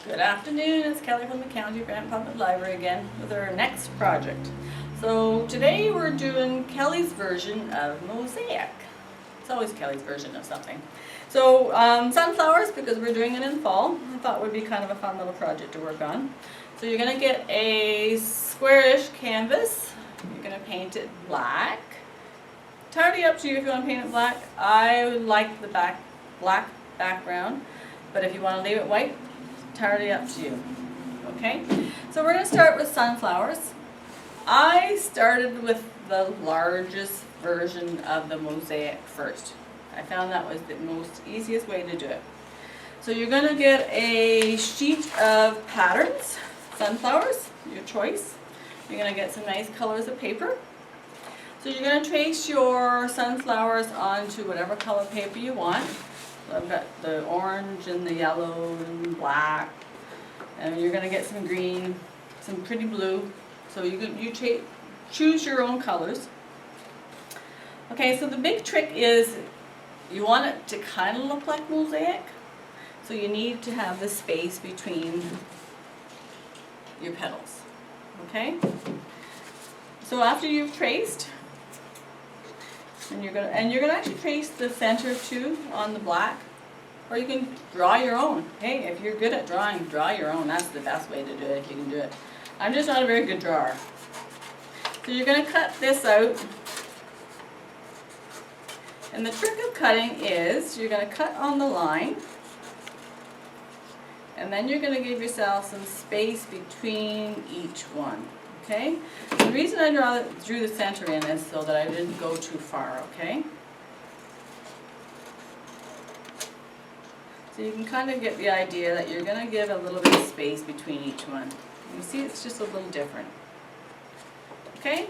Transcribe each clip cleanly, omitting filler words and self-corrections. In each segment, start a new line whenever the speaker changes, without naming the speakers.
Good afternoon, it's Kelly from the County Grant Public Library again with our next project. So today we're doing Kelly's version of Mosaic. It's always Kelly's version of something. So sunflowers, because we're doing it in fall, I thought would be kind of a fun little project to work on. So you're going to get a squarish canvas. You're going to paint it black. Entirely up to you if you want to paint it black. I like the black background, but if you want to leave it white, entirely up to you. Okay, so we're going to start with sunflowers. I started with the largest version of the mosaic first. I found that was the most easiest way to do it. So you're going to get a sheet of patterns, sunflowers, your choice. You're going to get some nice colors of paper. So you're going to trace your sunflowers onto whatever color paper you want. So I've got the orange and the yellow and black, and you're going to get some green, some pretty blue. So you choose your own colors. Okay, so the big trick is you want it to kind of look like mosaic, so you need to have the space between your petals. Okay, so after you've traced, and you're gonna actually trace the center too on the black, or you can draw your own. Hey, if you're good at drawing, draw your own. That's the best way to do it if you can do it. I'm just not a very good drawer. So you're gonna cut this out, and the trick of cutting is you're gonna cut on the line, and then you're gonna give yourself some space between each one. Okay? The reason I drew the center in is so that I didn't go too far, okay? So you can kind of get the idea that you're going to give a little bit of space between each one. You see it's just a little different. Okay?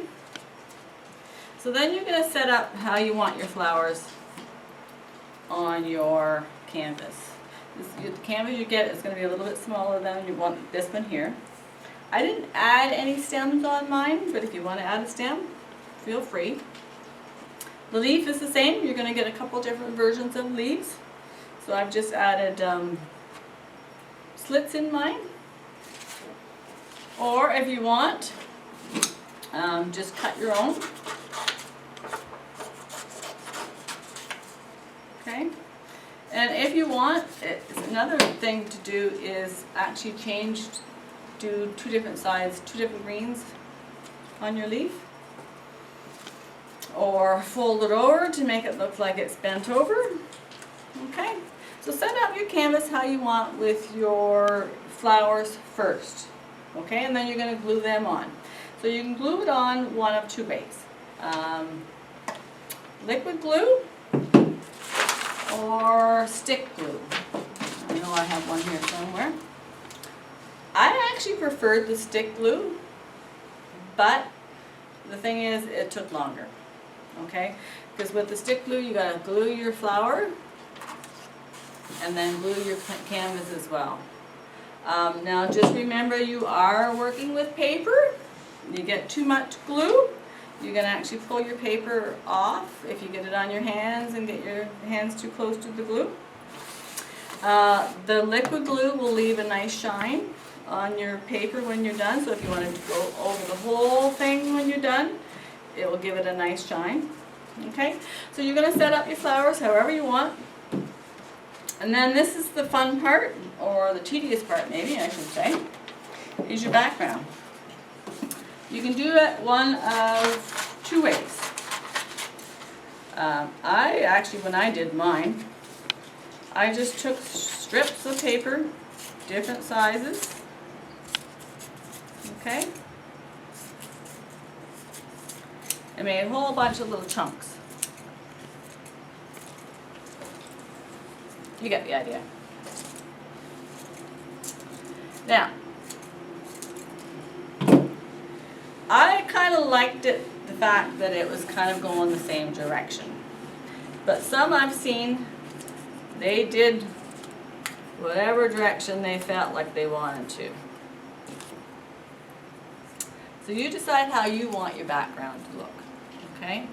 So then you're going to set up how you want your flowers on your canvas. The canvas you get is going to be a little bit smaller than you want this one here. I didn't add any stems on mine, but if you want to add a stem, feel free. The leaf is the same. You're going to get a couple different versions of leaves. So I've just added slits in mine. Or if you want, just cut your own. Okay. And if you want, another thing to do is actually do two different sides, two different greens on your leaf, or fold it over to make it look like it's bent over. Okay, so set up your canvas how you want with your flowers first. Okay, and then you're going to glue them on. So you can glue it on one of two ways: liquid glue or stick glue. I know I have one here somewhere. I actually preferred the stick glue, but the thing is it took longer, okay? Because with the stick glue you gotta glue your flower and then glue your canvas as well. Now just remember, you are working with paper. You get too much glue, you're gonna actually pull your paper off if you get it on your hands and get your hands too close to the glue. The liquid glue will leave a nice shine on your paper when you're done, so if you wanted to go over the whole thing when you're done, it will give it a nice shine. Okay, so you're going to set up your flowers however you want, and then this is the fun part, or the tedious part maybe I should say, is your background. You can do it one of two ways. I actually, when I did mine, I just took strips of paper, different sizes. Okay, I made a whole bunch of little chunks. You get the idea. Now, I kind of liked it, the fact that it was kind of going the same direction. But some I've seen, they did whatever direction they felt like they wanted to. So you decide how you want your background to look, okay?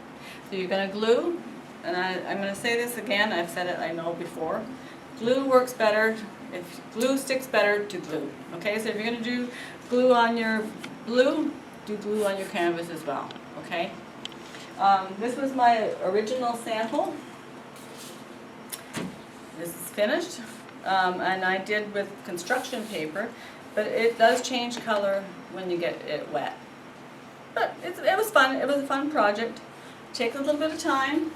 So you're going to glue, and I'm going to say this again, I've said it I know before, glue works better If glue sticks better to glue. Okay, so if you're going to do glue on your blue, do glue on your canvas as well. Okay. This was my original sample. This is finished, and I did with construction paper, but it does change color when you get it wet. But it was fun. It was a fun project. Takes a little bit of time,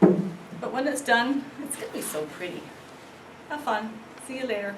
but when it's done, it's going to be so pretty. Have fun. See you later.